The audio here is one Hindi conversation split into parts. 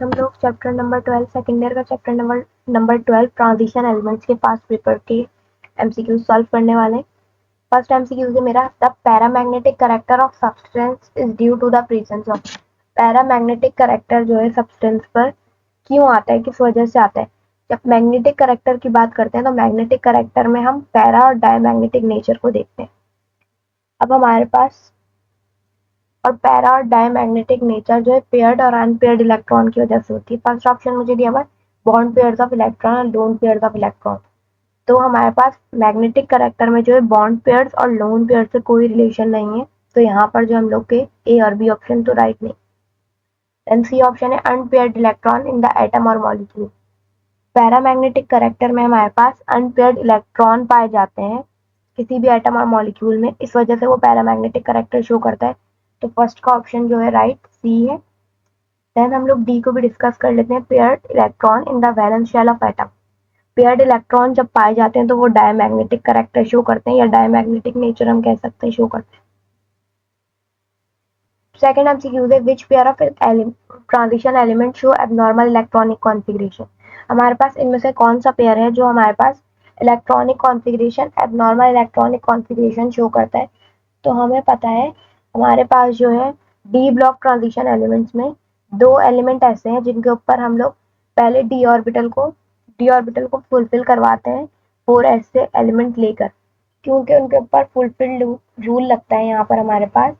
हम लोग चैप्टर नंबर 12 सेकेंड ईयर का चैप्टर नंबर 12 ट्रांजिशन एलिमेंट्स के पास्ट पेपर के एमसीक्यू सॉल्व करने वाले हैं। फर्स्ट एमसीक्यू है मेरा, the paramagnetic character of substance is due to the presence of. Paramagnetic character जो है सब्सटेंस पर क्यों आता है, किस वजह से आता है। जब मैग्नेटिक कैरेक्टर की बात करते हैं तो मैग्नेटिक कैरेक्टर में हम पैरा और डायमैग्नेटिक नेचर को देखते हैं। अब हमारे पास और पैरा और डायमैग्नेटिक नेचर जो है पेयर्ड और अनपेयर्ड इलेक्ट्रॉन की वजह से होती है। फर्स्ट ऑप्शन मुझे दिया हुआ है बॉन्ड पेयर्स ऑफ इलेक्ट्रॉन और लोन पेयर्स ऑफ इलेक्ट्रॉन। तो हमारे पास मैग्नेटिक कैरेक्टर में जो है बॉन्ड पेयर्स और लोन पेयर्स से कोई रिलेशन नहीं है, तो यहाँ पर जो हम लोग के ए और बी ऑप्शन तो राइट नहीं। देन सी ऑप्शन है unpaired electron in the atom और मॉलिक्यूल। पैरामैग्नेटिक कैरेक्टर में हमारे पास अनपेयर्ड इलेक्ट्रॉन पाए जाते हैं किसी भी एटम और मॉलिक्यूल में, इस वजह से वो पैरामैग्नेटिक कैरेक्टर शो करता है। तो फर्स्ट का ऑप्शन जो है राइट सी है। देन हम लोग डी को भी डिस्कस कर लेते हैं, paired electron in the valence shell of atom. Paired electron जब पाए जाते हैं तो वो डायमैग्नेटिक कैरेक्टर शो करते हैं या डायमैग्नेटिक नेचर हम कह सकते हैं शो करते हैं। सेकंड एमसीक्यू है which pair of transition element show abnormal electronic configuration. हमारे पास इनमें से कौन सा पेयर है जो हमारे पास electronic configuration abnormal electronic configuration show करता है। तो हमें पता है हमारे पास जो है डी ब्लॉक ट्रांजिशन एलिमेंट्स में दो एलिमेंट ऐसे हैं जिनके ऊपर हम लोग पहले डी ऑर्बिटल को फुलफिल करवाते हैं 4s से एलिमेंट लेकर, क्योंकि उनके ऊपर फुलफिल रूल लगता है यहाँ पर हमारे पास।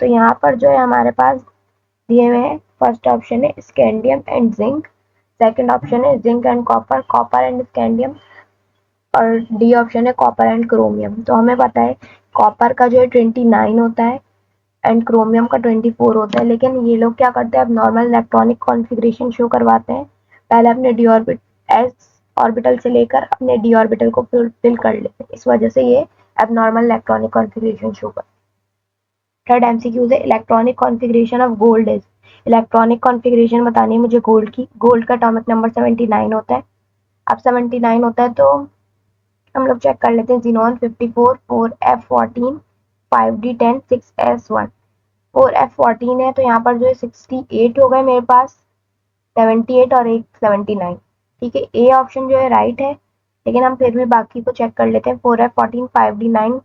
तो यहाँ पर जो है हमारे पास दिए हुए हैं, फर्स्ट ऑप्शन है scandium and zinc, second option है zinc and copper, copper and scandium, और डी ऑप्शन है कॉपर एंड क्रोमियम। तो हमें पता है कॉपर का जो है 29 होता है एंड क्रोमियम का 24 होता है, लेकिन ये लोग क्या करते हैं अब नॉर्मल इलेक्ट्रॉनिक कॉन्फ़िगरेशन शो करवाते हैं। पहले अपने डी ऑर्बिट एस ऑर्बिटल से लेकर अपने डी ऑर्बिटल को फिल कर लेते हैं, इस वजह से ये अब नॉर्मल इलेक्ट्रॉनिक कॉन्फ़िगरेशन शो करते हैं। थर्ड एमसीक्यू है electronic configuration of gold is. Electronic configuration बतानी है मुझे गोल्ड की। गोल्ड का एटॉमिक नंबर 79 होता है। अब 79 होता है तो हम लोग चेक कर लेते हैं, xenon 54, 4f14, 5d10, 6s1। 4f14 है तो यहाँ पर जो है 68 हो गए मेरे पास, 78 और एक 79। ठीक है, ए ऑप्शन जो है राइट है, लेकिन हम फिर भी बाकी को चेक कर लेते हैं। 4f14, 5d9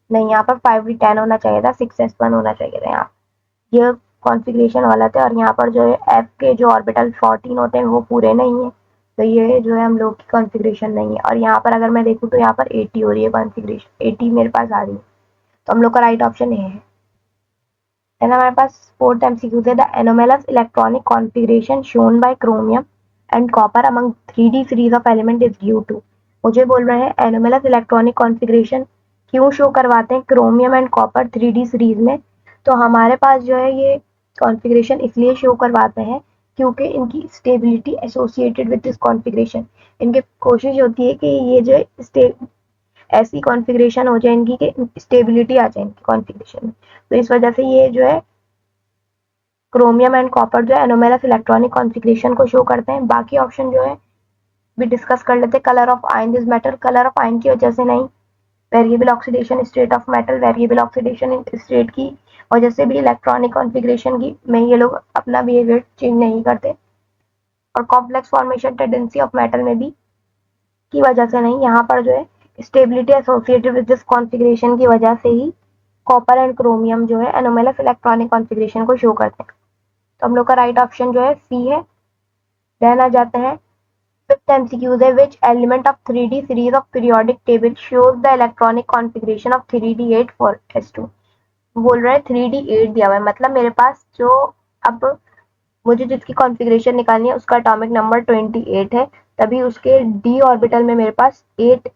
नहीं, यहाँ पर 5d10 होना चाहिए था, 6s1 होना चाहिए था। यहाँ ये कॉन्फ़िगरेशन गलत है और यहाँ पर जो है एफ के जो ऑर्बिटल 14 होते हैं वो पूरे नहीं है, तो ये जो है हम लोग की कॉन्फ़िगरेशन नहीं है। और यहाँ पर अगर मैं देखूँ तो यहाँ पर 80 हो रही है कॉन्फ़िगरेशन, 80 मेरे पास आ रही है, तो हम लोग का राइट ऑप्शन ए है। देन हमारे पास फोर्थ एमसीक्यू है the anomalous electronic configuration shown by chromium and copper among 3D series of element is due to. मुझे बोल रहे हैं एनोमलस इलेक्ट्रॉनिक कॉन्फ़िगरेशन क्यों शो करवाते हैं chromium and copper 3D series में। तो हमारे पास जो है ये कॉन्फ़िगरेशन इसलिए शो करवाते हैं क्योंकि इनकी stability associated with this configuration. इनकी कोशिश होती है कि ये जो ऐसी कॉन्फ़िगरेशन हो जाए इनकी कि स्टेबिलिटी आ जाए इनकी कॉन्फ़िगरेशन में, तो इस वजह से ये जो है क्रोमियम एंड कॉपर जो है एनोमलस इलेक्ट्रॉनिक कॉन्फ़िगरेशन को शो करते हैं। बाकी ऑप्शन जो है भी डिस्कस कर लेते हैं। Colour of ion this matter, colour of ion की वजह से नहीं, variable oxidation state of metal, variable oxidation state की वजह से भी इलेक्ट्रॉनिक कॉन्फ़िगरेशन की में ये लोग अपना बिहेवियर चेंज नहीं करते, और complex formation tendency of metal में भी की वजह से नहीं। यहाँ पर जो है stability associated with this configuration की वजह से ही कॉपर एंड क्रोमियम जो है एनोमलस इलेक्ट्रॉनिक कॉन्फ़िगरेशन को शो करते हैं, तो हम लोग का राइट ऑप्शन जो है सी है। देन आ जाते हैं फिफ्थ एमसीक्यू है which element of 3D series of periodic table shows the electronic configuration of 3D8 for s2। बोल रहे हैं 3D8 दिया हुआ है, मतलब मेरे पास जो अब मुझे जिसकी कॉन्फ़िगरेशन निकालनी है उसका एटॉमिक नंबर 28 है, तभी उसके डी ऑर्बिटल में मेरे पास 8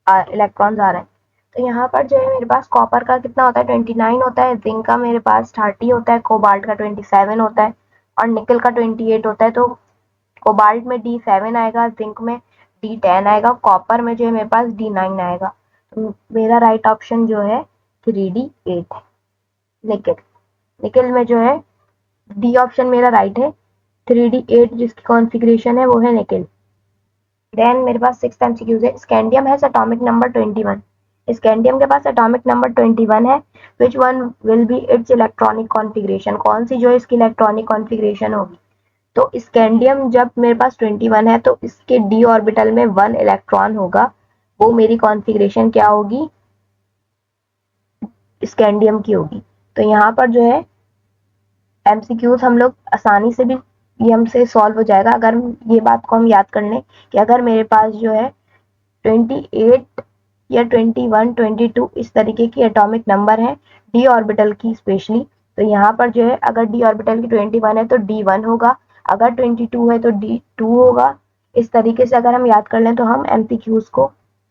इलेक्ट्रॉन्स आ रहे हैं। तो यहाँ पर जो है मेरे पास कॉपर का कितना होता है 29 होता है, जिंक का मेरे पास 30 होता है, कोबाल्ट का 27 होता है और निकल का 28 होता है। तो कोबाल्ट में D7 आएगा, जिंक में D10 आएगा, कॉपर में जो है मेरे पास D9 आएगा। तो मेरा राइट ऑप्शन जो है 3D8 है। निकल निकल में जो है डी ऑप्शन मेरा राइट है, 3D8 जिसकी कॉन्फ़िगरेशन है वो है निकल। देन मेरे पास सिक्स्थ एमसीक्यू है scandium has atomic number 21। Scandium के पास एटॉमिक नंबर 21 है, which one will be it's electronic configuration, कौन सी जो है इसकी इलेक्ट्रॉनिक कॉन्फ़िगरेशन होगी। तो स्कैंडियम जब मेरे पास 21 है तो इसके डी ऑर्बिटल में 1 इलेक्ट्रॉन होगा, वो मेरी कॉन्फ़िगरेशन क्या होगी, स्कैंडियम की होगी। तो यहाँ पर जो है एमसीक्यूज हम लोग आसानी से भी ये हमसे सॉल्व हो जाएगा अगर ये बात को हम याद कर लें कि अगर मेरे पास जो है 28 या 21, 22 इस तरीके की एटॉमिक नंबर है डी ऑर्बिटल की स्पेशली, तो यहाँ पर जो है अगर डी ऑर्बिटल की 21 है तो D1 होगा, अगर 22 है तो D2 होगा। इस तरीके से अगर हम याद कर लें तो हम एमसीक्यूज को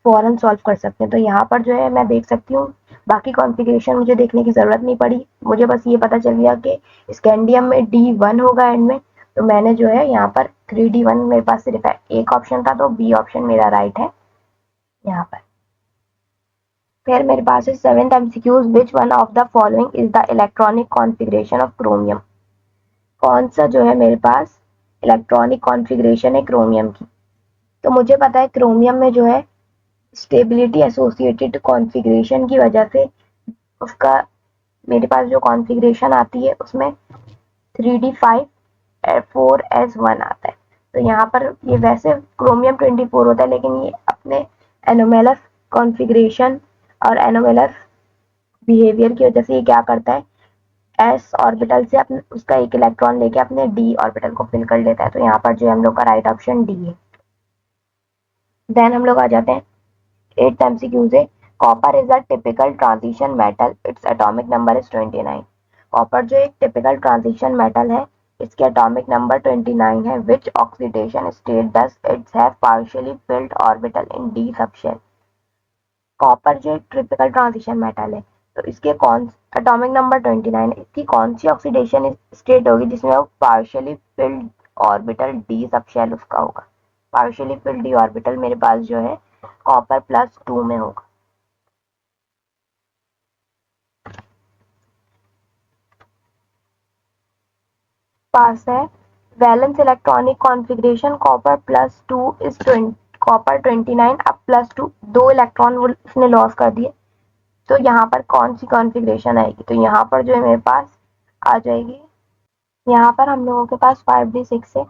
फौरन सॉल्व कर सकते हैं। तो यहाँ पर जो है मैं देख सकती हूँ, बाकी कॉन्फ़िगरेशन मुझे देखने की ज़रूरत नहीं पड़ी, मुझे बस ये पता चल गया कि स्कैंडियम में D1 होगा एंड में। तो मैंने जो है यहाँ पर 3D1 मेरे पास सिर्फ एक ऑप्शन था, तो बी ऑप्शन मेरा राइट है यहाँ पर। फिर मेरे पास है 7th MCQs, which one of the following is the electronic configuration of chromium. कौन सा जो है मेरे पास इलेक्ट्रॉनिक कॉन्फ़िगरेशन है क्रोमियम की। तो मुझे पता है क्रोमियम में जो है स्टेबिलिटी एसोसिएटेड कॉन्फ़िगरेशन की वजह से उसका मेरे पास जो कॉन्फ़िगरेशन आती है उसमें 3D5 4s1 आता है। तो यहाँ पर ये वैसे क्रोमियम 24 होता है, लेकिन ये अपने एनोमेलस कॉन्फ़िगरेशन और एनोमेलस बिहेवियर की वजह से ये क्या करता है, एस ऑर्बिटल से अपने उसका एक इलेक्ट्रॉन लेके अपने डी ऑर्बिटल को फिल कर लेता है। तो यहाँ पर जो हम लोग का राइट ऑप्शन डी है। देन हम लोग आ जाते हैं 8th एमसीक्यू से, copper is a typical transition metal, its atomic number is 29। Copper जो एक टिपिकल ट्रांजिशन मेटल है, इसके एटॉमिक नंबर 29 है। Which oxidation state does its have partially filled orbital in d subshell. Copper जो एक ट्रिपिकल ट्रांजिशन मेटल है, तो इसके कौन एटॉमिक नंबर 29 है, इसकी कौन सी ऑक्सीडेशन स्टेट होगी जिसमें वो partially filled orbital D subshell उसका होगा। पार्शियली फिल्ड डी ऑर्बिटल मेरे पास जो है कॉपर +2 में होगा। पास है valence electronic configuration copper +2 is copper 29 अब +2 दो इलेक्ट्रॉन उसने लॉस कर दिए। तो यहाँ पर कौन सी कॉन्फ़िगरेशन आएगी, तो यहाँ पर जो है मेरे पास आ जाएगी, यहाँ पर हम लोगों के पास 5D6 है,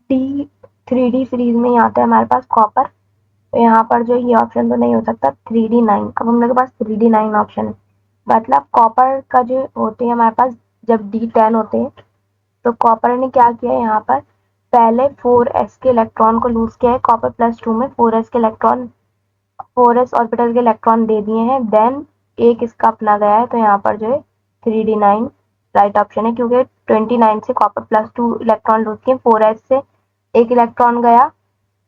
D3D सीरीज में आता है हमारे पास कॉपर। तो यहाँ पर जो ये ऑप्शन तो नहीं हो सकता, 3D9। अब हम लोग के पास 3D9 ऑप्शन है, मतलब कॉपर का जो होते हैं हमारे पास जब D10 होते हैं तो कॉपर ने क्या किया यहाँ पर, पहले 4s के इलेक्ट्रॉन को लूज किया है, कॉपर +2 में 4s के इलेक्ट्रॉन 4s ऑर्बिटल के इलेक्ट्रॉन दे दिए हैं, देन एक इसका अपना गया है। तो यहाँ पर जो है 3D9 राइट ऑप्शन है, क्योंकि 29 से कॉपर +2 इलेक्ट्रॉन लूज किए, 4s से एक इलेक्ट्रॉन गया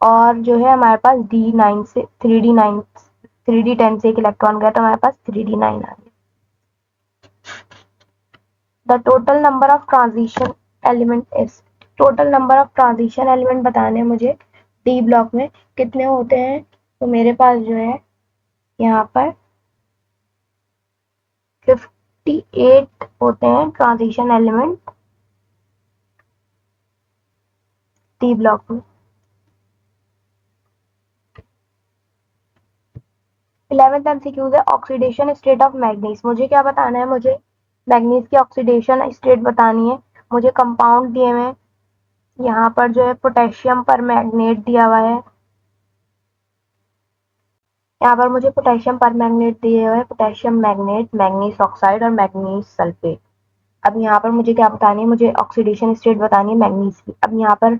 और जो है हमारे पास D9 से 3D10 से एक इलेक्ट्रॉन गया, तो हमारे पास 3D9 आ गया। The total number of transition element is, total number of transition element बताने हैं मुझे डी ब्लॉक में कितने होते हैं। तो मेरे पास जो है यहाँ पर 58 होते हैं ट्रांजिशन एलिमेंट डी ब्लॉक में। 11th एमसीक्यू है ऑक्सीडेशन स्टेट ऑफ मैग्नीज। मुझे क्या बताना है, मुझे मैग्नीज की ऑक्सीडेशन स्टेट बतानी है। मुझे कंपाउंड दिए हुए हैं, यहाँ पर जो है पोटेशियम पर मैग्नेट दिया हुआ है, यहाँ पर मुझे पोटेशियम पर मैग्नेट दिए हुए हैं, पोटेशियम मैग्नेट, मैग्नीज ऑक्साइड और मैग्नीज सल्फेट। अब यहाँ पर मुझे क्या बतानी है, मुझे ऑक्सीडेशन स्टेट बतानी है मैग्नीज की। अब यहाँ पर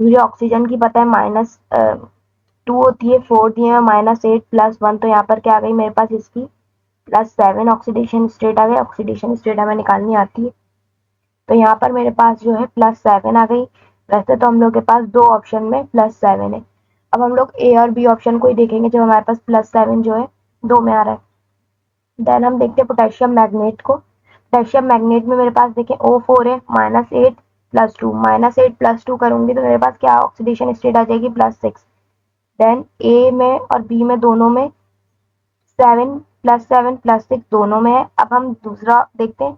मुझे ऑक्सीजन की पता है -2 होती है, 4 दिए हैं, -8 +1, तो यहाँ पर क्या आ गई मेरे पास इसकी +7 ऑक्सीडेशन स्टेट आ गई। ऑक्सीडेशन स्टेट हमें निकालनी आती है, तो यहाँ पर मेरे पास जो है +7 आ गई। वैसे तो हम लोग के पास दो ऑप्शन में +7 है, अब हम लोग ए और बी ऑप्शन को ही देखेंगे जब हमारे पास +7 जो है दो में आ रहा है। देन हम देखते हैं पोटेशियम मैग्नेट को। पोटेशियम मैग्नेट में मेरे पास देखें O4 है, -8 +2, -8 +2 करूंगी तो मेरे पास क्या ऑक्सीडेशन स्टेट आ जाएगी +6। देन ए में और बी में दोनों में 7 +7 +6 दोनों में है। अब हम दूसरा देखते हैं,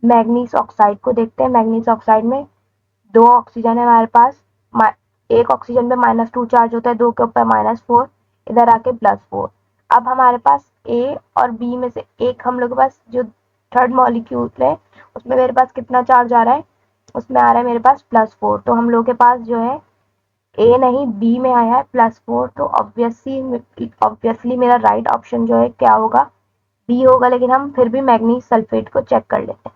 मैग्नीज ऑक्साइड को देखते हैं। मैग्नीज ऑक्साइड में दो ऑक्सीजन है हमारे पास, एक ऑक्सीजन पे -2 चार्ज होता है, दो के ऊपर -4, इधर आके +4। अब हमारे पास ए और बी में से एक हम लोग के पास जो थर्ड मॉलिक्यूल है उसमें मेरे पास कितना चार्ज आ रहा है, उसमें आ रहा है मेरे पास +4, तो हम लोग के पास जो है ए नहीं बी में आया है +4, तो ऑब्वियसली मेरा राइट ऑप्शन जो है क्या होगा, बी होगा। लेकिन हम फिर भी मैग्नीज सल्फेट को चेक कर लेते हैं।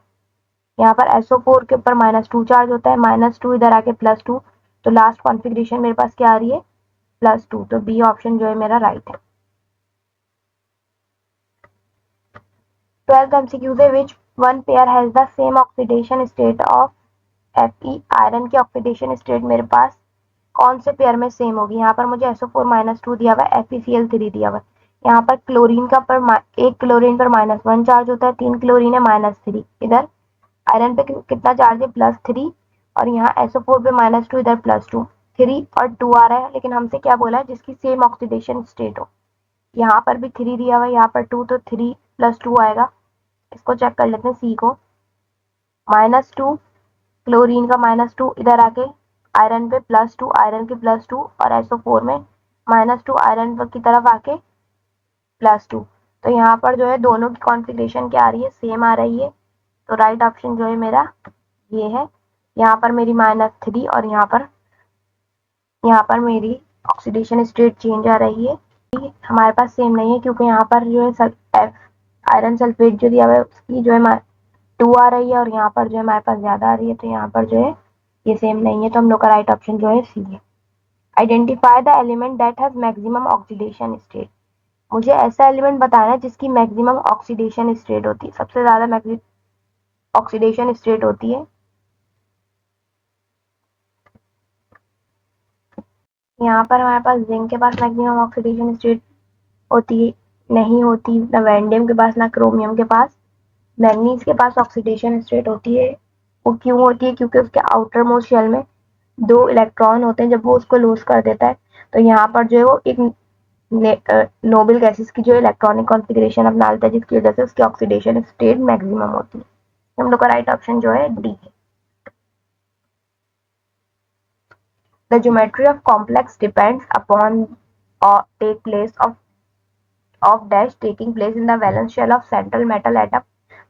यहाँ पर SO4 के ऊपर -2 चार्ज होता है, -2 इधर आके +2, तो लास्ट कॉन्फ़िगरेशन मेरे पास क्या आ रही है, +2, तो बी ऑप्शन जो है मेरा राइट है। 12th MCQ से which one pair has the same oxidation state of Fe, iron की ऑक्सीडेशन स्टेट मेरे पास कौन से पेयर में सेम होगी। यहाँ पर मुझे SO4-2 दिया हुआ है, FeCl3 दिया हुआ है। यहाँ पर क्लोरीन का पर एक क्लोरीन पर -1 चार्ज होता है, 3 क्लोरीन है -3, इधर आयरन पे कितना चार्ज है +3, और यहाँ SO4 पे -2, इधर +2, 3 और 2 आ रहा है। लेकिन हमसे क्या बोला है, जिसकी सेम ऑक्सीडेशन स्टेट हो। यहाँ पर भी 3 दिया हुआ है, यहाँ पर 2, तो 3 + 2 आएगा। इसको चेक कर लेते हैं सी को, -2 क्लोरीन का -2 इधर आके आयरन पे +2, आयरन के +2, और SO4 में -2 आयरन की तरफ आके +2, तो यहाँ पर जो है दोनों की कॉन्फ़िगरेशन क्या आ रही है, सेम आ रही है। तो राइट ऑप्शन जो है मेरा ये है। यहाँ पर मेरी -3 और यहाँ पर मेरी ऑक्सीडेशन स्टेट चेंज आ रही है। हमारे पास सेम नहीं है क्योंकि यहाँ पर जो है आयरन सल्फेट जो दिया हुआ है उसकी जो है 2 आ रही है, और यहाँ पर जो है हमारे पास ज्यादा आ रही है, तो यहाँ पर जो है ये सेम नहीं है, तो हम लोग का राइट ऑप्शन जो है सी है। Identify the element that has maximum oxidation state. मुझे ऐसा एलिमेंट बताना है जिसकी मैक्सिमम ऑक्सीडेशन स्टेट होती है, सबसे ज्यादा ऑक्सीडेशन स्टेट होती है। यहाँ पर हमारे पास जिंक के पास मैक्सिमम ऑक्सीडेशन स्टेट होती नहीं होती, ना वैंडियम के पास, ना क्रोमियम के पास। मैग्नीज के पास ऑक्सीडेशन स्टेट होती है। वो क्यों होती है, क्योंकि उसके आउटर मोस्ट शेल में 2 इलेक्ट्रॉन होते हैं, जब वो उसको लूज कर देता है तो यहाँ पर जो है वो एक नोबल गैसेस की जो इलेक्ट्रॉनिक कॉन्फ़िगरेशन अपना लेता है, जिसकी वजह से उसकी ऑक्सीडेशन स्टेट मैक्सिमम होती है। हम लोग का राइट ऑप्शन जो है डी है। The geometry of complex depends upon take place of dash taking place in the valence shell of central metal atom.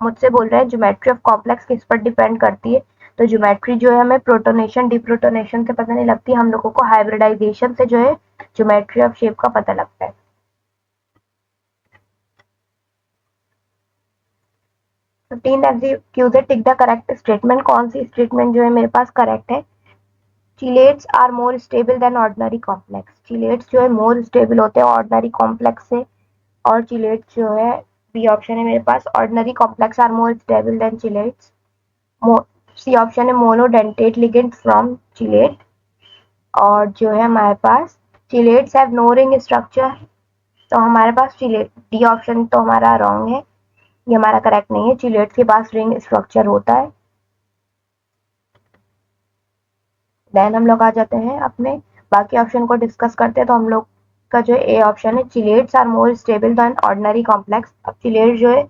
मुझसे बोल रहे हैं ज्योमेट्री ऑफ कॉम्प्लेक्स किस पर डिपेंड करती है, तो ज्योमेट्री जो है हमें प्रोटोनेशन डिप्रोटोनेशन से पता नहीं लगती, हम लोगों को हाइब्रिडाइजेशन से जो है ज्योमेट्री ऑफ शेप का पता लगता है। 15 एमसीक्यू से टिक द करेक्ट स्टेटमेंट। कौन सी स्टेटमेंट जो है मेरे पास करेक्ट है। Chelates are more stable than ordinary complex. Chelates जो है मोर स्टेबल होते हैं ऑर्डिनरी कॉम्प्लेक्स से, और चिलेट्स जो है बी ऑप्शन है मेरे पास, ordinary complex are more stable than chelates. C option है मोनोडेंटेट लिगेंड फ्रॉम चिलेट। और जो है हमारे पास chelates have no ring structure, तो हमारे पास चिलेट डी ऑप्शन तो हमारा रॉन्ग है, ये हमारा करेक्ट नहीं है। चिलेट्स के पास रिंग स्ट्रक्चर होता है। देन हम लोग आ जाते हैं अपने बाकी ऑप्शन को डिस्कस करते हैं, तो हम लोग का जो ए ऑप्शन है, chelates are more stable than ordinary complex. अब चिलेट जो है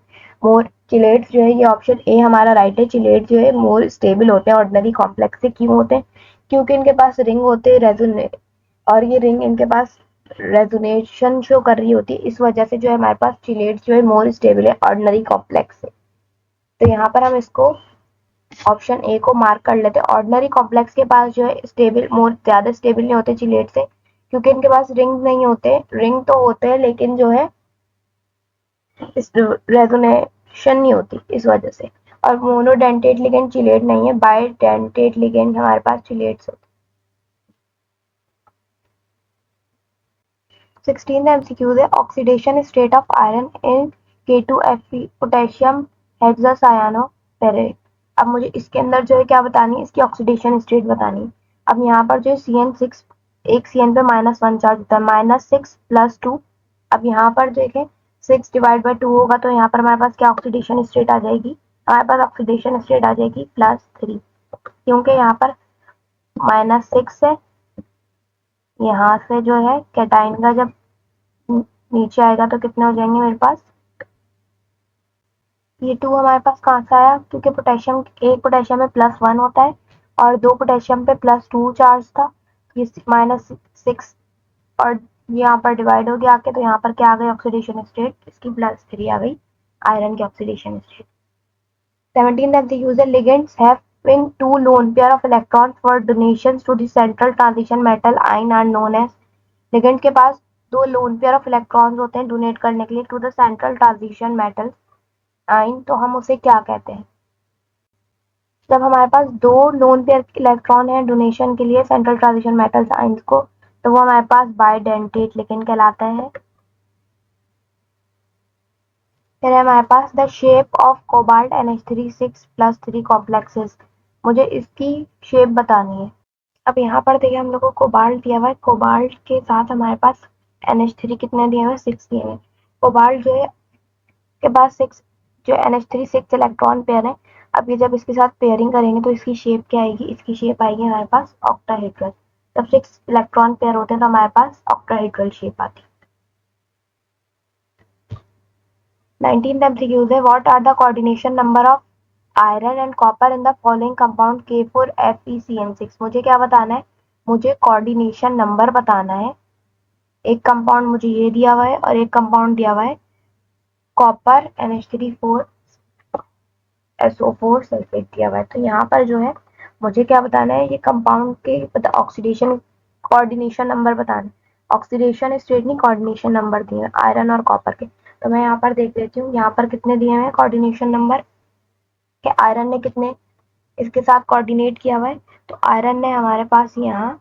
मोर चिलेट्स जो है ये ऑप्शन ए हमारा राइट है। चिलेट जो है मोर स्टेबल होते हैं ऑर्डिनरी कॉम्प्लेक्स से। क्यों होते हैं, क्योंकि इनके पास रिंग होते हैं रेजोनेट, और ये रिंग इनके पास रेजोनेशन शो कर रही होती है, इस वजह से जो है हमारे पास चिलेट्स जो है मोर स्टेबल है ऑर्डिनरी कॉम्प्लेक्स से। तो यहाँ पर हम इसको ऑप्शन ए को मार्क कर लेते हैं। ऑर्डिनरी कॉम्प्लेक्स के पास जो है स्टेबल मोर ज्यादा स्टेबल नहीं होते चिलेट से, क्योंकि इनके पास रिंग नहीं होते, रिंग तो होते हैं लेकिन जो है रेजोनेशन नहीं होती इस वजह से। और मोनोडेंटेट लिगेंड चिलेट नहीं है, बाइडेंटेट लिगेंड हमारे पास चिलेट्स होते हैं। 16 एमसीक्यूज है, oxidation state of iron in K2Fe potassium hexacyanoferrate. अब मुझे इसके अंदर जो है क्या बतानी है, इसकी ऑक्सीडेशन स्टेट बतानी है। अब यहाँ पर जो है CN6, एक CN पे -1 चार्ज होता है, -6 + 2। अब यहाँ पर देखें 6/2 होगा, तो यहाँ पर हमारे पास क्या ऑक्सीडेशन स्टेट आ जाएगी, हमारे पास ऑक्सीडेशन स्टेट आ जाएगी +3, क्योंकि यहाँ पर -6 है। यहाँ से जो है कैटाइन का जब नीचे आएगा तो कितने हो जाएंगे मेरे पास, ये 2 हमारे पास कहाँ से आया, क्योंकि पोटेशियम एक पोटेशियम में +1 होता है और 2 पोटेशियम पे +2 चार्ज था, ये -6 और यहाँ पर डिवाइड हो गया आके, तो यहाँ पर क्या आ गई ऑक्सीडेशन स्टेट, इसकी +3 आ गई आयरन की oxidation state. 17 that the user ligands have when two lone pair of electrons for donations to the central transition metal ion are known as। Ligand के पास दो लोन पेयर ऑफ इलेक्ट्रॉन्स होते हैं डोनेट करने के लिए to the central transition metal ion, तो हम उसे क्या कहते हैं? जब हमारे पास दो लोन पेयर इलेक्ट्रॉन है डोनेशन के लिए सेंट्रल ट्रांजिशन मेटल्स आइंस को, तो वो हमारे पास बाइडेंटेट लिगेंड कहलाता है। फिर है हमारे पास the shape of cobalt NH3 6+3 complexes. मुझे इसकी शेप बतानी है। अब यहाँ पर देखिए हम लोग को कोबाल्ट दिया हुआ है, कोबाल्ट के साथ हमारे पास NH3 कितने दिए हुए? 6 दिए हुए। कोबाल्ट जो है के पास 6 जो NH3 6 इलेक्ट्रॉन पेयर है। अब ये जब इसके साथ पेयरिंग करेंगे तो इसकी शेप क्या आएगी? इसकी शेप आएगी हमारे पास ऑक्टाहेड्रल। जब 6 इलेक्ट्रॉन पेयर होते हैं तो हमारे पास ऑक्टाहेड्रल शेप आती है। 19th MCQ है what are the coordination number of iron and copper in the following compound K4FeCN6। मुझे क्या बताना है? मुझे कोऑर्डिनेशन नंबर बताना है। एक कंपाउंड मुझे ये दिया हुआ है और एक कंपाउंड दिया हुआ है कॉपर NH3 SO4 सल्फेट दिया हुआ है। तो यहाँ पर जो है मुझे क्या बताना है? ये कंपाउंड के ऑक्सीडेशन कोऑर्डिनेशन नंबर बताना है। ऑक्सीडेशन स्टेट नहीं, कोऑर्डिनेशन नंबर दिए आयरन और कॉपर के। तो मैं यहाँ पर देख लेती हूँ यहाँ पर कितने दिए हुए हैं कोऑर्डिनेशन नंबर के। आयरन ने कितने इसके साथ कोऑर्डिनेट किया हुआ है? तो आयरन ने हमारे पास यहाँ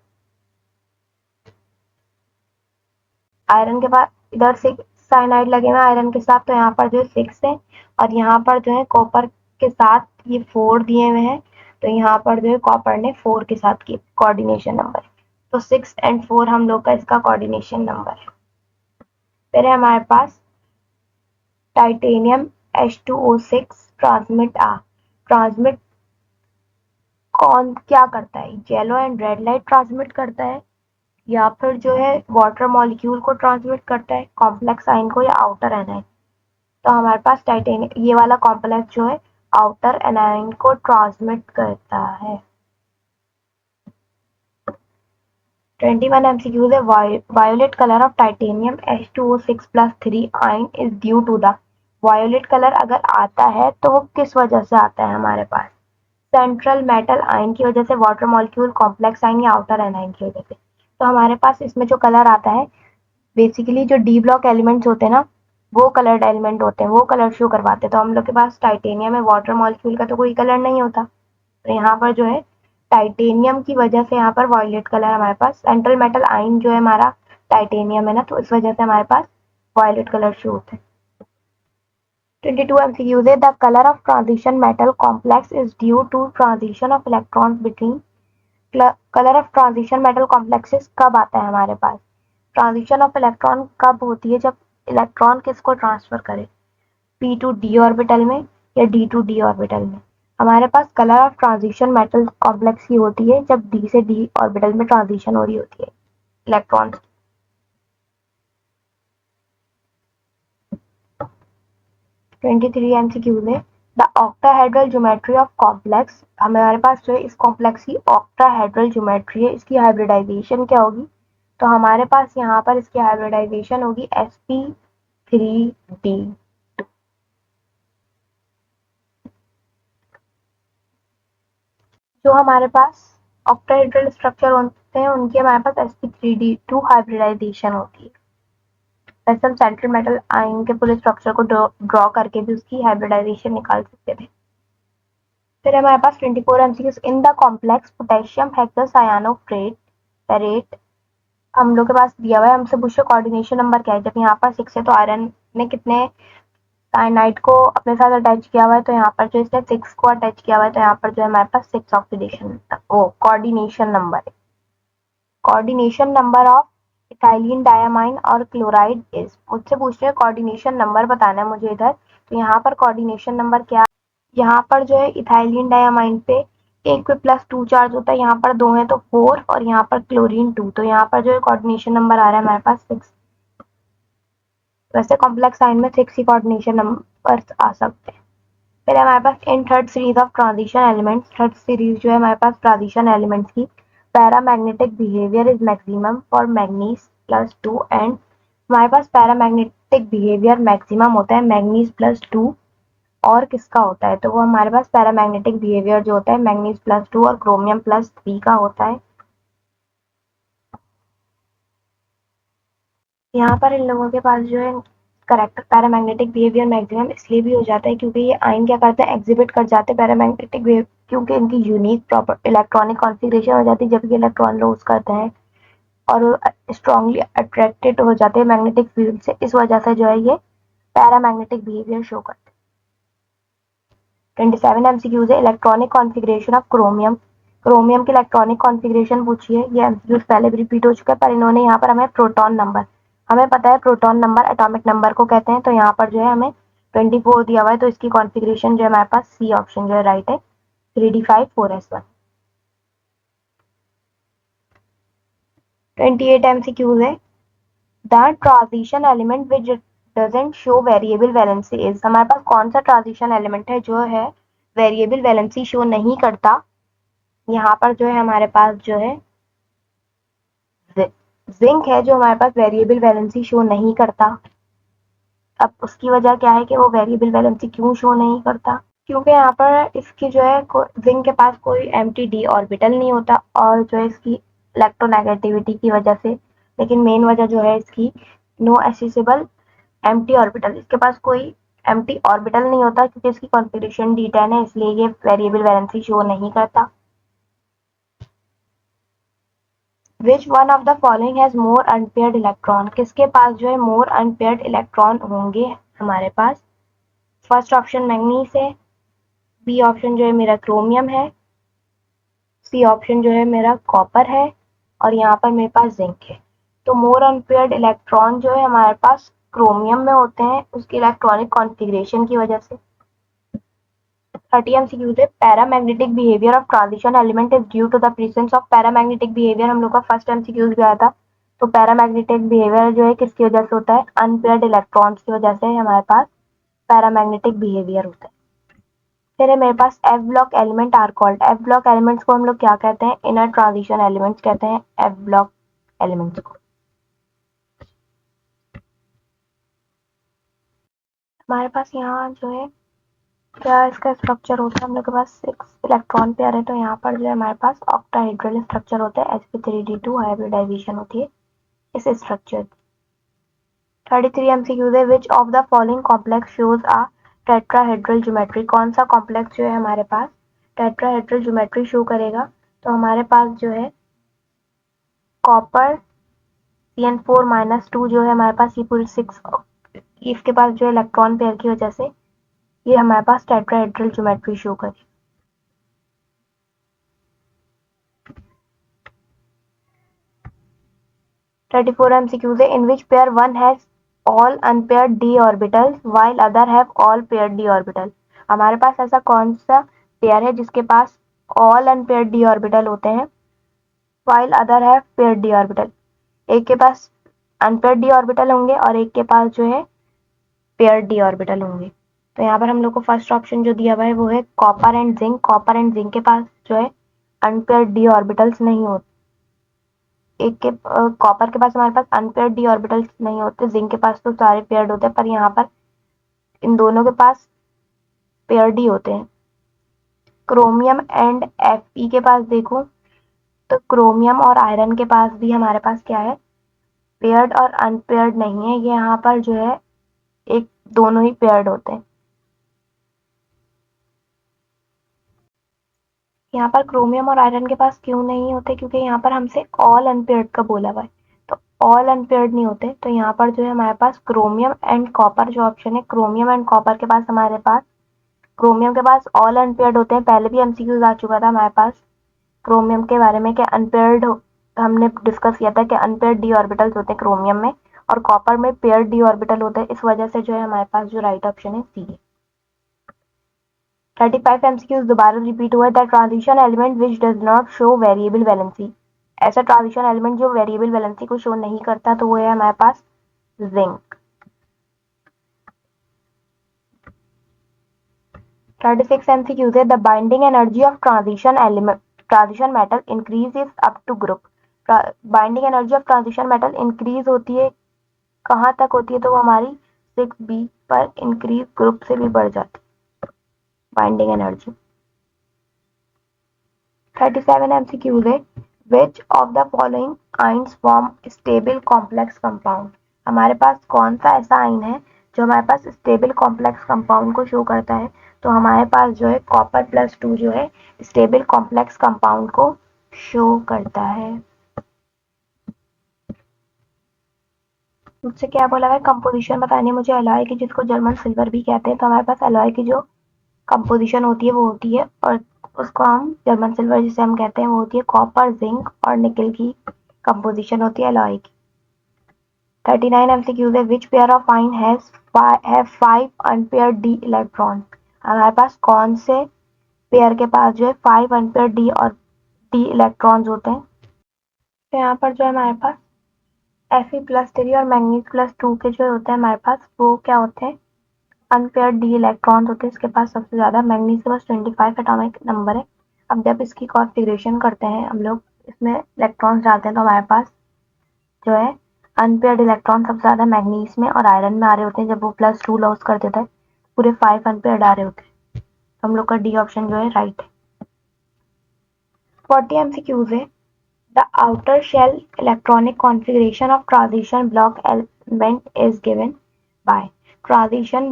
आयरन के पास इधर से साइनाइड लगे हुए आयरन के साथ, तो यहाँ पर जो है 6 है और यहाँ पर जो है कॉपर के साथ ये 4 दिए हुए हैं। तो यहाँ पर जो है कॉपर ने 4 के साथ की कोऑर्डिनेशन नंबर है। तो 6 एंड 4 हम लोग का इसका कोऑर्डिनेशन नंबर है। फिर है हमारे पास टाइटेनियम H2O6 ट्रांसमिट कौन क्या करता है? Yellow and red light transmit करता है या फिर जो है वाटर मॉलिक्यूल को ट्रांसमिट करता है, कॉम्प्लेक्स आयन को, या आउटर एनायन। तो हमारे पास टाइटेनियम ये वाला कॉम्प्लेक्स जो है आउटर एनायन को ट्रांसमिट करता है। 21 MCQ है violet colour of titanium H2O6+3 ion is due to the. Violet colour अगर आता है तो वो किस वजह से आता है हमारे पास? सेंट्रल मेटल आयन की वजह से, वाटर मॉलिक्यूल, कॉम्प्लेक्स आयन या आउटर एनायन की वजह से। तो हमारे पास इसमें जो कलर आता है बेसिकली जो डी ब्लॉक एलिमेंट्स होते हैं ना, वो कलर्ड एलिमेंट होते हैं, वो कलर शो करवाते हैं। तो हम लोग के पास टाइटेनियम में वाटर मॉलिक्यूल का तो कोई कलर नहीं होता, तो यहाँ पर जो है टाइटेनियम की वजह से यहाँ पर वॉयलेट कलर हमारे पास, सेंट्रल मेटल आयन जो है हमारा टाइटेनियम है ना, तो इस वजह से हमारे पास वॉयलेट कलर शो होते हैं। 22 MCQ है the colour of transition metal complex is due to transition of electrons between. Colour of transition metal complexes कब आता है हमारे पास? ट्रांजिशन ऑफ इलेक्ट्रॉन कब होती है? जब इलेक्ट्रॉन किसको ट्रांसफर करे, p टू d ऑर्बिटल में या d टू d ऑर्बिटल में। हमारे पास colour of transition metal complex की होती है जब d से d ऑर्बिटल में ट्रांजिशन हो रही होती है इलेक्ट्रॉन। 23 MCQ में the octahedral geometry of complex. हमारे पास जो है इस कॉम्प्लेक्स की ऑक्टाहेड्रल ज्योमेट्री है, इसकी हाइब्रिडाइजेशन क्या होगी? तो हमारे पास यहाँ पर इसकी हाइब्रिडाइजेशन होगी sp3d। जो हमारे पास ऑक्टाहेड्रल स्ट्रक्चर होते हैं उनकी हमारे पास sp3d2 हाइब्रिडाइजेशन होती है। वैसे हम सेंट्रल मेटल आयन के पूरे स्ट्रक्चर को ड्रॉ करके भी उसकी हाइब्रिडाइजेशन निकाल सकते थे। फिर हमारे पास 24 MCQs in the complex potassium hexacyanoferrate. हम लोग के पास दिया हुआ है, हमसे पूछे कोऑर्डिनेशन नंबर क्या है। जब यहाँ पर 6 है तो आयरन ने कितने साइनाइड को अपने साथ अटैच किया हुआ है? तो यहाँ पर जो इसने 6 को अटैच किया हुआ है, तो यहाँ पर जो है हमारे पास 6 ऑक्सीडेशन वो कोऑर्डिनेशन नंबर है। Coordination number of ethylene diamine और क्लोराइड इज। मुझसे पूछ रहे हैं कोऑर्डिनेशन नंबर बताना है मुझे इधर। तो यहाँ पर कोऑर्डिनेशन नंबर क्या? यहाँ पर जो है इथाइलिन डायमाइन पे 1 पे +2 चार्ज होता है, यहाँ पर 2 है तो 4 और यहाँ पर क्लोरीन 2। तो यहाँ पर जो है कोऑर्डिनेशन नंबर आ रहा है हमारे पास 6। वैसे कॉम्प्लेक्स आयन में 6 ही कोऑर्डिनेशन नंबर आ सकते हैं। फिर हमारे पास in third series of transition elements, third series जो है हमारे पास ट्रांजिशन एलिमेंट्स की, paramagnetic behaviour is maximum for manganese +2 and. हमारे पास पैरामैग्नेटिक बिहेवियर मैक्सिमम होता है मैग्नीज +2 और किसका होता है, तो वो हमारे पास पैरामैग्नेटिक बिहेवियर जो होता है मैग्नीज +2 और क्रोमियम +3 का होता है। यहाँ पर इन लोगों के पास जो है करेक्ट पैरामैग्नेटिक बिहेवियर मैक्सिमम इसलिए भी हो जाता है क्योंकि ये आयन क्या करते हैं, एग्जिबिट कर जाते हैं पैरामैग्नेटिक वेव, क्योंकि इनकी यूनिक प्रॉपर इलेक्ट्रॉनिक कॉन्फ़िगरेशन हो जाती है जब ये इलेक्ट्रॉन लॉस करते हैं और स्ट्रांगली अट्रैक्टेड हो जाते हैं मैग्नेटिक फील्ड से। इस वजह से जो है ये पैरामैग्नेटिक बिहेवियर शो करते हैं। 27 एमसीक्यूज है electronic configuration of chromium. Chromium की इलेक्ट्रॉनिक कॉन्फ़िगरेशन पूछी है, ये एमसीक्यूज पहले भी रिपीट हो चुका है, पर इन्होंने यहाँ पर हमें प्रोटॉन नंबर, हमें पता है प्रोटॉन नंबर एटॉमिक नंबर को कहते हैं, तो यहाँ पर जो है हमें 24 दिया हुआ है, तो इसकी कॉन्फ़िगरेशन जो है हमारे पास सी ऑप्शन जो है राइट है, 3d5 4s1। 28 एमसीक्यूज है the transition element which doesn't show variable valency is. हमारे पास कौन सा ट्रांजिशन एलिमेंट है जो है वेरिएबल वैलेंसी शो नहीं करता। यहाँ पर जो है हमारे पास जो है जिंक है जो हमारे पास वेरिएबल वैलेंसी शो नहीं करता। अब उसकी वजह क्या है कि वो वेरिएबल वैलेंसी क्यों शो नहीं करता, क्योंकि यहाँ पर इसकी जो है जिंक के पास कोई एम्प्टी डी ऑर्बिटल नहीं होता और जो है इसकी इलेक्ट्रोनेगेटिविटी की वजह से, लेकिन मेन वजह जो है इसकी नो एसेसिबल एम्प्टी ऑर्बिटल, इसके पास कोई एम्प्टी ऑर्बिटल नहीं होता क्योंकि इसकी कॉन्फ़िगरेशन D10 है, इसलिए ये वेरिएबल वैलेंसी शो नहीं करता। Which one of the following has more unpaired electron, किसके पास जो है मोर अनपेयर्ड इलेक्ट्रॉन होंगे हमारे पास। फर्स्ट ऑप्शन मैग्नीज है, बी ऑप्शन जो है मेरा क्रोमियम है, सी ऑप्शन जो है मेरा कॉपर है और यहाँ पर मेरे पास जिंक है। तो मोर अनपेयर्ड इलेक्ट्रॉन जो है हमारे पास क्रोमियम में होते हैं उसकी इलेक्ट्रॉनिक कॉन्फ़िगरेशन की वजह से। 30 एमसीक्यूज है paramagnetic behaviour of transition element is due to the presence of paramagnetic behaviour. हम लोग का फर्स्ट एमसीक्यूज भी आया था, तो पैरामैग्नेटिक बिहेवियर जो है किसकी वजह से होता है, अनपेयर्ड इलेक्ट्रॉन्स की वजह से हमारे पास पैरामैग्नेटिक बिहेवियर होता है। फिर है मेरे पास F block element are called, F block elements को हम लोग क्या कहते हैं, इनर ट्रांजिशन एलिमेंट्स कहते हैं एफ ब्लॉक एलिमेंट्स को। हमारे पास यहाँ जो है क्या इसका स्ट्रक्चर होता है, हम लोग के पास 6 इलेक्ट्रॉन पेयर है, तो यहाँ पर जो है हमारे पास ऑक्टाहेड्रल स्ट्रक्चर होता है, sp3d2 हाइब्रिडाइजेशन होती है इस स्ट्रक्चर। 33 एमसीक्यूज है which of the following complex shows a tetrahedral geometry, कौन सा कॉम्प्लेक्स जो है हमारे पास टेट्राहेड्रल ज्योमेट्री शो करेगा, तो हमारे पास जो है कॉपर CN4-2 जो है हमारे पास ये पूरी 6 इसके पास जो इलेक्ट्रॉन पेयर की वजह से ये हमारे पास टेट्राहेड्रल ज्योमेट्री शो करेगी। 34 MCQs है in which pair one has all unpaired d orbitals while other have all paired d orbital। हमारे पास ऐसा कौन सा पेयर है जिसके पास all unpaired d orbital होते हैं while other have paired d orbital। एक के पास unpaired d orbital होंगे और एक के पास जो है paired d orbital होंगे। तो यहाँ पर हम लोग को फर्स्ट ऑप्शन जो दिया हुआ है वो है copper and zinc. Copper and zinc के पास जो है अनपेयर्ड d ऑर्बिटल्स नहीं होते, एक के कॉपर के पास हमारे पास अनपेयर्ड d ऑर्बिटल्स नहीं होते, जिंक के पास तो सारे पेयर्ड होते हैं, पर यहाँ पर इन दोनों के पास पेयर्ड ही होते हैं। क्रोमियम एंड Fe के पास देखो तो क्रोमियम और आयरन के पास भी हमारे पास क्या है, पेयर्ड और अनपेयर्ड नहीं है, ये यहाँ पर जो है एक दोनों ही पेयर्ड होते हैं। यहाँ पर क्रोमियम और आयरन के पास क्यों नहीं होते, क्योंकि यहाँ पर हमसे ऑल अनपेयर्ड का बोला हुआ है, तो ऑल अनपेयर्ड नहीं होते, तो यहाँ पर जो है हमारे पास क्रोमियम एंड कॉपर जो ऑप्शन है, क्रोमियम एंड कॉपर के पास हमारे पास क्रोमियम के पास ऑल अनपेयर्ड होते हैं। पहले भी एमसीक्यूज आ चुका था हमारे पास क्रोमियम के बारे में कि अनपेयर्ड हमने डिस्कस किया था कि अनपेयर्ड डी ऑर्बिटल्स होते हैं क्रोमियम में और कॉपर में पेयर्ड डी ऑर्बिटल होते हैं, इस वजह से जो है हमारे पास जो राइट ऑप्शन है सी है। 35 एमसीक्यूज दोबारा रिपीट हुआ है the transition element which does not show variable valency. ऐसा ट्रांजिशन एलिमेंट जो वेरिएबल वैलेंसी को शो नहीं करता, तो वो है हमारे पास जिंक। 36 MCQs है the binding energy of transition metal increases up to group. Binding energy of transition metal increase होती है, कहाँ तक होती है, तो वो हमारी 6b पर इंक्रीज ग्रुप से भी बढ़ जाती है। Binding energy. 37 MCQs है which of the following ions form stable complex compound. हमारे पास कौन सा ऐसा आइन है जो हमारे पास स्टेबल कॉम्प्लेक्स कंपाउंड को शो करता है। तो हमारे पास जो है कॉपर प्लस 2 जो है स्टेबल कॉम्प्लेक्स कंपाउंड को शो करता है। मुझसे क्या बोला है, कंपोजिशन बतानी है मुझे एलॉय की, जिसको जर्मन सिल्वर भी कहते हैं। तो हमारे पास एलॉय की जो कंपोजिशन होती है वो होती है, और उसको हम जर्मन सिल्वर जिसे हम कहते हैं वो होती है कॉपर, जिंक और निकल की कंपोजिशन होती है एलॉय की। 39 MCQs है विच पेयर ऑफ आइन हैव 5 अनपेयर्ड डी इलेक्ट्रॉन। हमारे पास कौन से पेयर के पास जो है 5 अनपेयर्ड डी और डी इलेक्ट्रॉन्स होते हैं। तो यहाँ पर जो है हमारे पास Fe+3 और मैंगनीज+2 के जो होते हैं हमारे पास वो क्या होते हैं, अनपेयर्ड डी इलेक्ट्रॉन्स होते हैं। इसके पास सबसे ज्यादा मैंगनीज के पास 25 एटॉमिक नंबर है। अब जब इसकी कॉन्फ़िगरेशन करते हैं हम लोग, इसमें इलेक्ट्रॉन्स डालते हैं, तो हमारे पास जो है अनपेयर्ड इलेक्ट्रॉन सबसे ज्यादा मैंगनीज में और आयरन में आ रहे होते हैं। जब वो +2 लॉस कर देता है पूरे 5 अनपेयर्ड आ रहे होते हैं। तो हम लोग का डी ऑप्शन जो है राइट है। 40 MCQs है the outer shell electronic configuration of transition block element is given by. Transition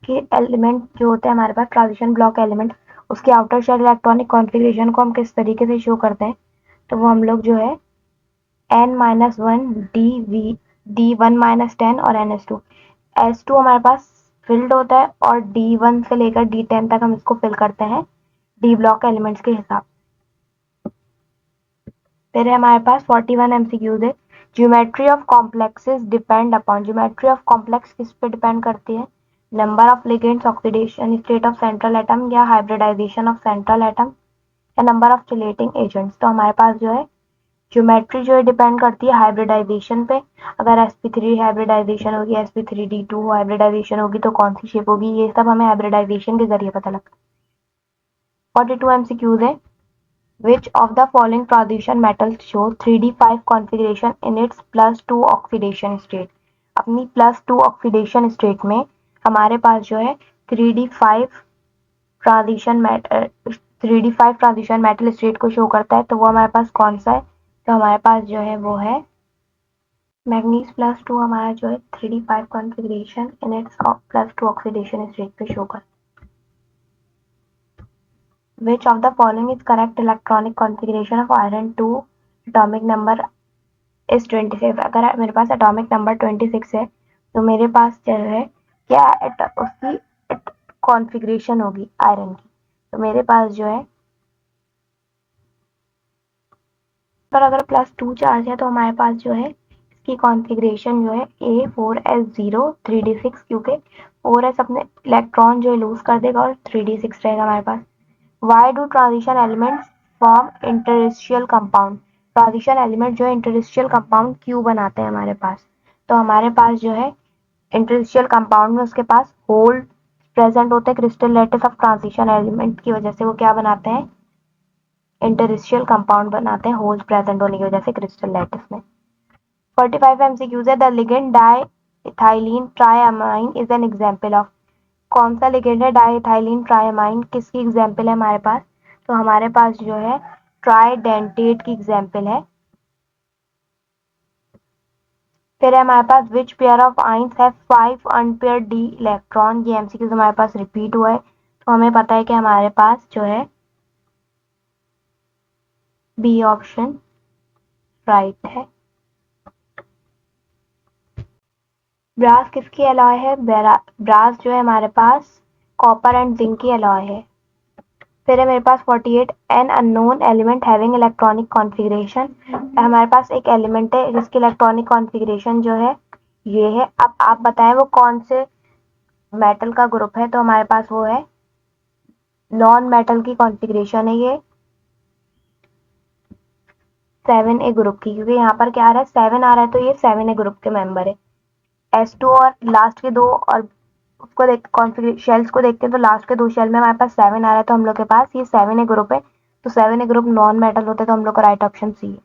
के एलिमेंट जो होते हैं हमारे पास, ट्रांजिशन ब्लॉक एलिमेंट, उसके आउटर शेल इलेक्ट्रॉनिक कॉन्फ़िगरेशन को हम किस तरीके से शो करते हैं। तो वो हम लोग जो है n-1 D1-10 और ns2। s2 हमारे पास फिल्ड होता है और d1 से लेकर d10 तक हम इसको फिल करते हैं डी ब्लॉक एलिमेंट्स के हिसाब। फिर है हमारे पास 41 MCQs है geometry of complexes depend upon. Geometry of complex किस पे डिपेंड करती है, number of ligands, oxidation state of central atom या हाइब्रिडाइजेशन ऑफ सेंट्रल एटम, या नंबर ऑफ चिलेटिंग एजेंट्स। तो हमारे पास जो है ज्योमेट्री जो है डिपेंड करती है हाइब्रिडाइजेशन पे। अगर sp3 हाइब्रिडाइजेशन होगी, sp3d2 हाइब्रिडाइजेशन होगी तो कौन सी शेप होगी, ये सब हमें हाइब्रिडाइजेशन के जरिए पता लगता है। 42 MCQs है which of the following transition metals show 3d5 configuration in its +2 oxidation state। अपनी +2 ऑक्सीडेशन स्टेट में हमारे पास जो है 3d5 ट्रांजिशन मेटल स्टेट को शो करता है। तो वो हमारे पास कौन सा है, तो हमारे पास जो है वो है मैंगनीज+2 हमारा जो है 3d5 configuration in its +2 oxidation state पे शो करता है। Which of the following is correct electronic configuration of iron 2 atomic number is 26। अगर मेरे पास atomic number 26 है तो मेरे पास जो है क्या उसकी कॉन्फ़िगरेशन होगी आयरन की। तो मेरे पास जो है पर अगर +2 चार्ज है तो हमारे पास जो है इसकी कॉन्फ़िगरेशन जो है A4S0 3d6, क्योंकि 4s अपने इलेक्ट्रॉन जो है लूज कर देगा और 3d6 रहेगा हमारे पास। Why do transition elements form interstitial compound। Transition element जो है इंटरस्टिशियल कंपाउंड क्यों बनाते हैं हमारे पास, तो हमारे पास जो है इंटरस्टिशियल कंपाउंड में उसके पास होल प्रेजेंट होते हैं crystal lattice of transition element की वजह से वो क्या बनाते हैं, इंटरस्टिशियल कंपाउंड बनाते हैं होल्स प्रेजेंट होने की वजह से क्रिस्टल लैटिस में। 45 MCQs है the ligand diethylene triamine is an example of. कौन सा लिगेंड है डाइथाइलिन ट्राइअमाइन, किसकी एग्जाम्पल है हमारे पास, तो हमारे पास जो है ट्राइडेंटेट की एग्जाम्पल है। फिर है हमारे पास which pair of ions have 5 unpaired d electron. ये एमसीक्यू हमारे पास रिपीट हुआ है, तो हमें पता है कि हमारे पास जो है बी ऑप्शन राइट है। ब्रास किसकी अलॉय है, ब्रास जो है हमारे पास कॉपर एंड जिंक की अलॉय है। फिर है मेरे पास 48 an unknown element having electronic configuration. हमारे पास एक एलिमेंट है जिसकी इलेक्ट्रॉनिक कॉन्फ़िगरेशन जो है ये है। अब आप बताएं वो कौन से मेटल का ग्रुप है, तो हमारे पास वो है नॉन मेटल की कॉन्फ़िगरेशन है ये 7A ग्रुप की, क्योंकि यहाँ पर क्या आ रहा है 7 आ रहा है तो ये 7A ग्रुप के मेंबर है। S2 और लास्ट के दो और उसको देख कॉन्फ़िगरेशन शेल्स को देखते हैं तो लास्ट के दो शेल में हमारे पास 7 आ रहा है, तो हम लोग के पास ये 7A ग्रुप है। तो 7A ग्रुप नॉन मेटल होते हैं, तो हम लोग का राइट ऑप्शन सी है।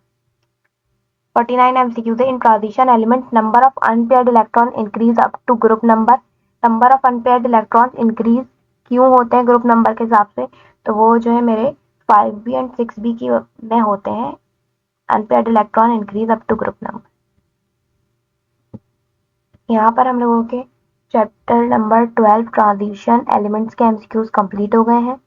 49 MCQ in transition element number of unpaired electron increase up to group number. Number of unpaired electron increase क्यों होते हैं ग्रुप नंबर के हिसाब से, तो वो जो है मेरे 5b एंड 6b की में होते हैं। Unpaired electron increase up to group number. यहाँ पर हम लोगों के चैप्टर नंबर 12 ट्रांजिशन एलिमेंट्स के एमसीक्यूज कंप्लीट हो गए हैं।